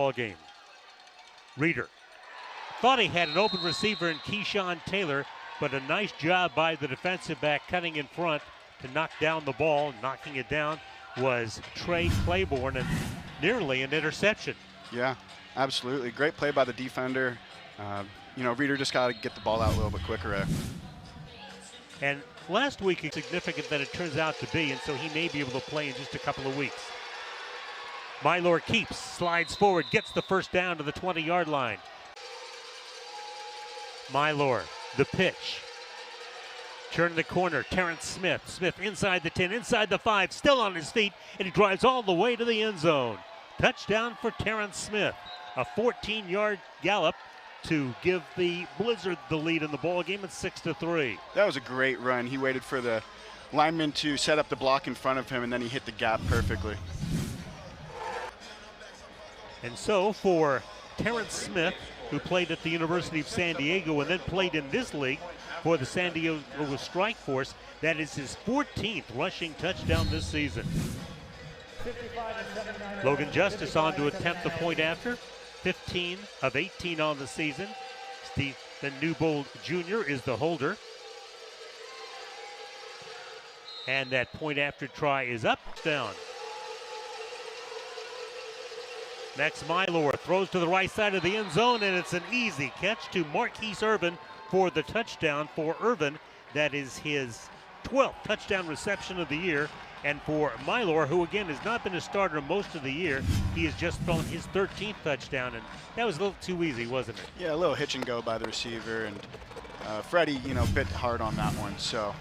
ball game. Reeder thought he had an open receiver in Keyshawn Taylor, but a nice job by the defensive back cutting in front to knock down the ball. Knocking it down was Trey Claiborne, and nearly an interception. Yeah, absolutely. Great play by the defender. Reeder just got to get the ball out a little bit quicker. And last week it's significant that it turns out to be, and so he may be able to play in just a couple of weeks. Mylor keeps, slides forward, gets the first down to the 20-yard line. Mylor, the pitch. Turn the corner, Terrence Smith. Smith inside the 10, inside the 5, still on his feet, and he drives all the way to the end zone. Touchdown for Terrence Smith. A 14-yard gallop to give the Blizzard the lead in the ball game at 6-3. That was a great run. He waited for the lineman to set up the block in front of him, and then he hit the gap perfectly. And so for Terrence Smith, who played at the University of San Diego and then played in this league for the San Diego Strike Force, that is his 14th rushing touchdown this season. Logan Justice on to attempt the point after. 15 of 18 on the season. Stephen Newbold Jr. is the holder. And that point after try is up, down. Max Mylor throws to the right side of the end zone, and it's an easy catch to Marquise Irvin for the touchdown for Irvin. That is his 12th touchdown reception of the year. And for Mylor, who again has not been a starter most of the year, he has just thrown his 13th touchdown, and that was a little too easy, wasn't it? Yeah, a little hitch and go by the receiver, and Freddie, bit hard on that one, so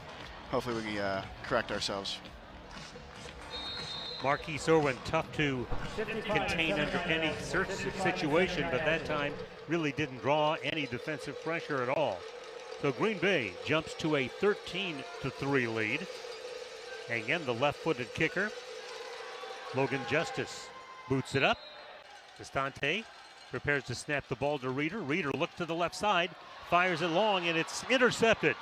hopefully we can correct ourselves. Marquise Irvin, tough to contain under any situation, but that time really didn't draw any defensive pressure at all. So Green Bay jumps to a 13-3 lead. And again, the left-footed kicker, Logan Justice, boots it up. Destante prepares to snap the ball to Reeder. Reeder looks to the left side, fires it long, and it's intercepted.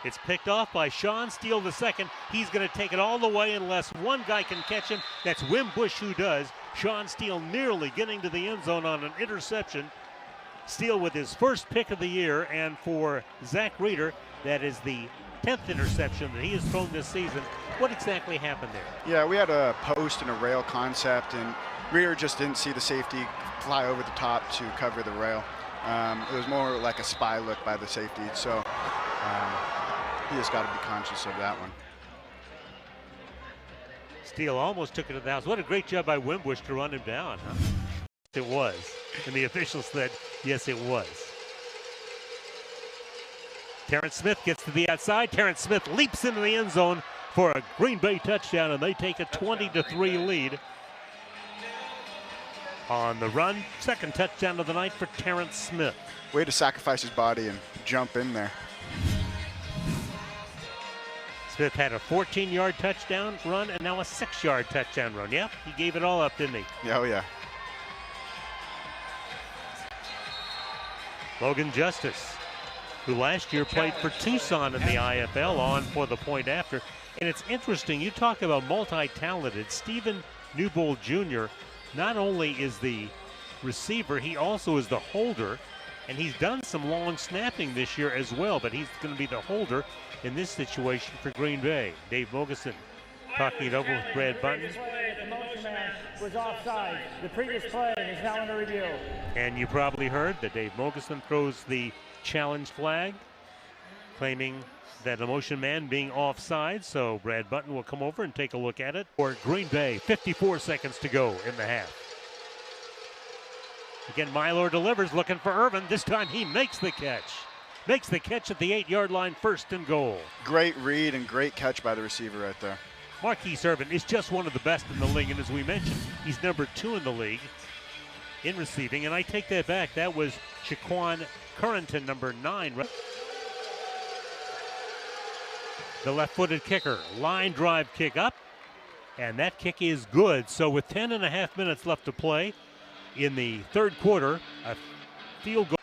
It's picked off by Sean Steele II. He's going to take it all the way unless one guy can catch him. That's Wim Bush who does. Sean Steele nearly getting to the end zone on an interception. Steele with his first pick of the year, and for Zach Reeder, that is the 10th interception that he has thrown this season. What exactly happened there? Yeah, we had a post and a rail concept, and Reeder just didn't see the safety fly over the top to cover the rail. It was more like a spy look by the safety, so he just got to be conscious of that one. Steele almost took it to the house. What a great job by Wimbush to run him down, huh? It was. And the officials said, yes, it was. Terrence Smith gets to the outside. Terrence Smith leaps into the end zone for a Green Bay touchdown, and they take a 20-3 lead. On the run, second touchdown of the night for Terrence Smith. Way to sacrifice his body and jump in there. Smith had a 14-yard touchdown run and now a 6-yard touchdown run. Yeah, he gave it all up, didn't he? Yeah, oh yeah. Logan Justice, who last year played for Tucson in the IFL, on for the point after. And it's interesting, you talk about multi-talented. Stephen Newbold Jr. not only is the receiver, he also is the holder. And he's done some long snapping this year as well, but he's going to be the holder in this situation for Green Bay. Dave Mogeson talking it over with Brad Button. The motion man was offside. The previous play is now under review. And you probably heard that Dave Mogeson throws the challenge flag, claiming that the motion man being offside. So Brad Button will come over and take a look at it. For Green Bay, 54 seconds to go in the half. Again, Mylor delivers, looking for Irvin. This time he makes the catch. Makes the catch at the 8-yard line, first and goal. Great read and great catch by the receiver right there. Marquise Irvin is just one of the best in the league, and as we mentioned, he's number 2 in the league in receiving. And I take that back. That was Shaquan Currington, number 9. The left-footed kicker, line drive kick up, and that kick is good. So with 10.5 minutes left to play in the third quarter, a field goal.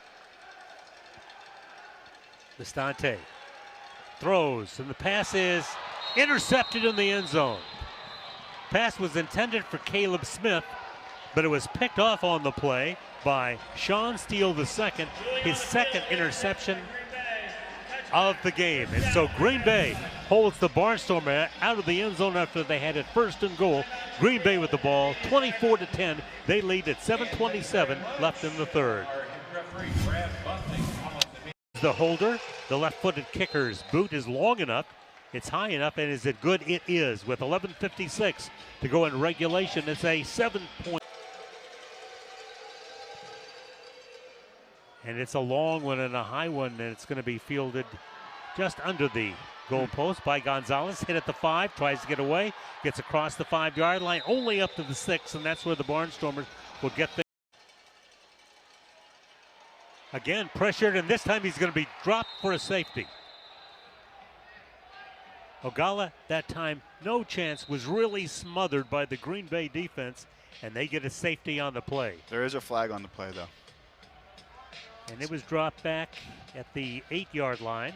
Destante throws, and the pass is intercepted in the end zone. Pass was intended for Caleb Smith, but it was picked off on the play by Sean Steele II, his second interception of the game. And so Green Bay holds the Barnstormer out of the end zone after they had it first and goal. Green Bay with the ball, 24-10. They lead at 7:27 left in the third. The holder, the left-footed kicker's boot is long enough, it's high enough, and is it good? It is. With 11:56 to go in regulation, it's a 7-point. And it's a long one and a high one, and it's going to be fielded just under the goalpost by Gonzalez. Hit at the 5, tries to get away, gets across the 5-yard line, only up to the 6, and that's where the Barnstormers will get there. Again, pressured, and this time he's going to be dropped for a safety. Ogala, that time, no chance, was really smothered by the Green Bay defense, and they get a safety on the play. There is a flag on the play, though. And it was dropped back at the 8-yard line,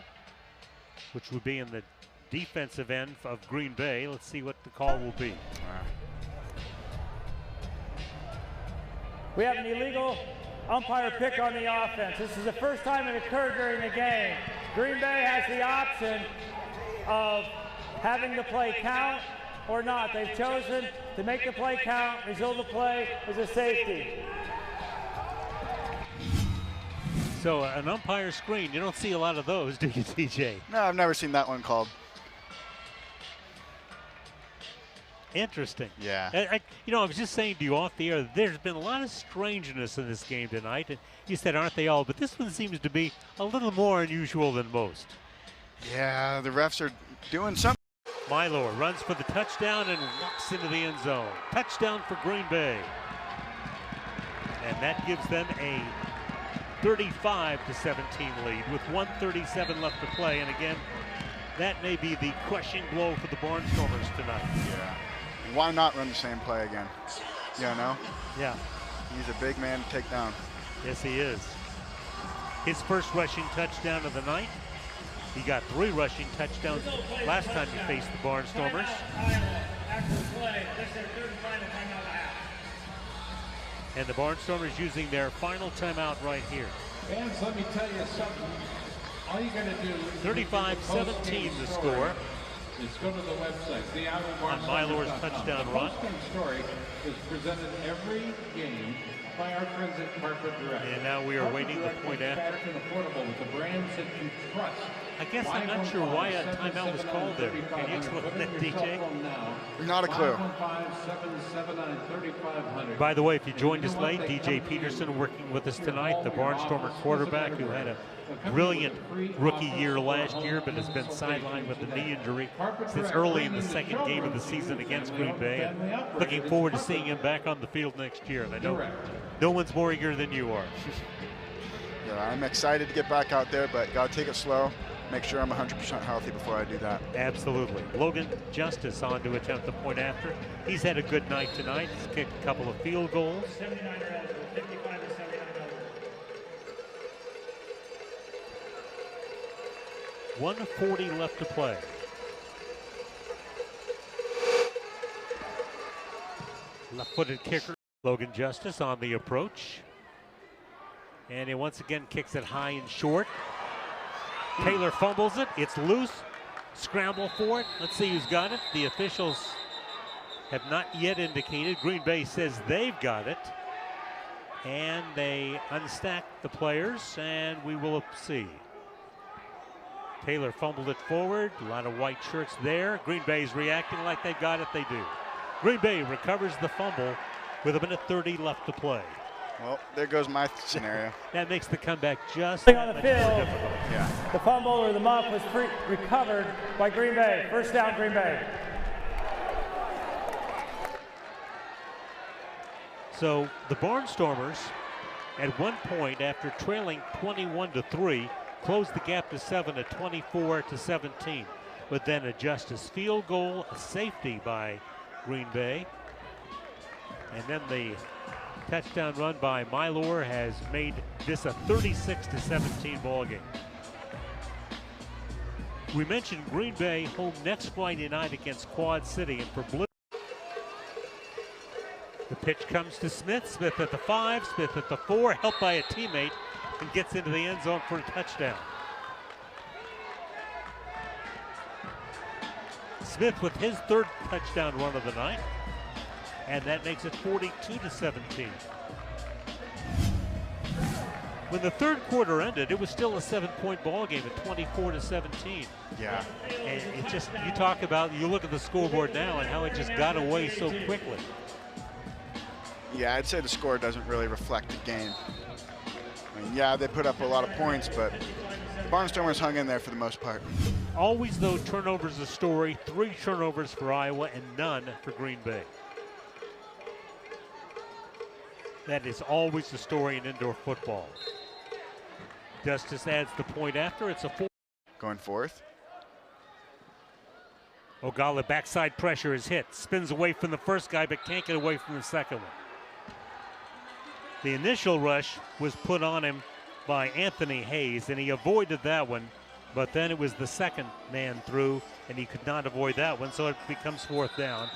which would be in the defensive end of Green Bay. Let's see what the call will be. We have an illegal umpire pick on the offense. This is the first time it occurred during the game. Green Bay has the option of having the play count or not. They've chosen to make the play count. Result of the play is a safety. So an umpire screen, you don't see a lot of those, do you, TJ? No, I've never seen that one called. Interesting. Yeah. I was just saying to you off the air, there's been a lot of strangeness in this game tonight, and you said, aren't they all? But this one seems to be a little more unusual than most. Yeah, the refs are doing something. Mylor runs for the touchdown and walks into the end zone. Touchdown for Green Bay. And that gives them a 35-17 lead with 1:37 left to play. And again, that may be the crushing blow for the Barnstormers tonight. Yeah. Why not run the same play again? You know? Yeah. He's a big man to take down. Yes, he is. His first rushing touchdown of the night. He got 3 rushing touchdowns last time he faced the Barnstormers. And the Barnstormers using their final timeout right here. Fans, let me tell you something. All you got to do is 35-17 the score. Is go to the website. The on Mylor's touchdown run. The post-game story is presented every game by our friends at Carpet Direct. And now we are waiting the point after. Fast and affordable with the brands that you trust. I guess I'm not sure why a timeout was called there. Can you explain that, DJ? Not a clue. By the way, if you joined us late, DJ Peterson working with us tonight, the Barnstormer quarterback who had a brilliant rookie year last year, but has been sidelined with a knee injury since early in the second game of the season against Green Bay. And looking forward to seeing him back on the field next year. And I know no one's more eager than you are. Yeah, I'm excited to get back out there, but got to take it slow. Make sure I'm 100% healthy before I do that. Absolutely. Logan Justice on to attempt the point after. He's had a good night tonight. He's kicked a couple of field goals. 1:40 left to play. Left-footed kicker, Logan Justice on the approach. And he once again kicks it high and short. Taylor fumbles it. It's loose. Scramble for it. Let's see who's got it. The officials have not yet indicated. Green Bay says they've got it. And they unstack the players, and we will see. Taylor fumbled it forward. A lot of white shirts there. Green Bay's reacting like they've got it. They do. Green Bay recovers the fumble with 1:30 left to play. Well, there goes my scenario. That makes the comeback just on that the much field. more difficult. Yeah. The fumble or the muff was recovered by Green Bay. First down, Green Bay. So the Barnstormers, at one point, after trailing 21-3, closed the gap to 7 at 24-17. But then a Justice field goal, a safety by Green Bay, and then the touchdown run by Mylor has made this a 36-17 ball game. We mentioned Green Bay home next Friday night against Quad City, and for Blue, the Pitch comes to Smith. Smith at the 5, Smith at the 4, helped by a teammate, and gets into the end zone for a touchdown. Smith with his 3rd touchdown run of the night, and that makes it 42-17. When the 3rd quarter ended, it was still a 7-point ball game at 24-17. Yeah. And it just, you talk about, you look at the scoreboard now and how it just got away so quickly. Yeah, I'd say the score doesn't really reflect the game. I mean, yeah, they put up a lot of points, but the Barnstormers hung in there for the most part. Always, though, turnovers a story. 3 turnovers for Iowa and none for Green Bay. That is always the story in indoor football. Justice adds the point after. It's a 4. Going 4th. Ogala backside pressure is hit. Spins away from the first guy, but can't get away from the second one. The initial rush was put on him by Anthony Hayes, and he avoided that one. But then it was the second man through, and he could not avoid that one, so it becomes 4th down.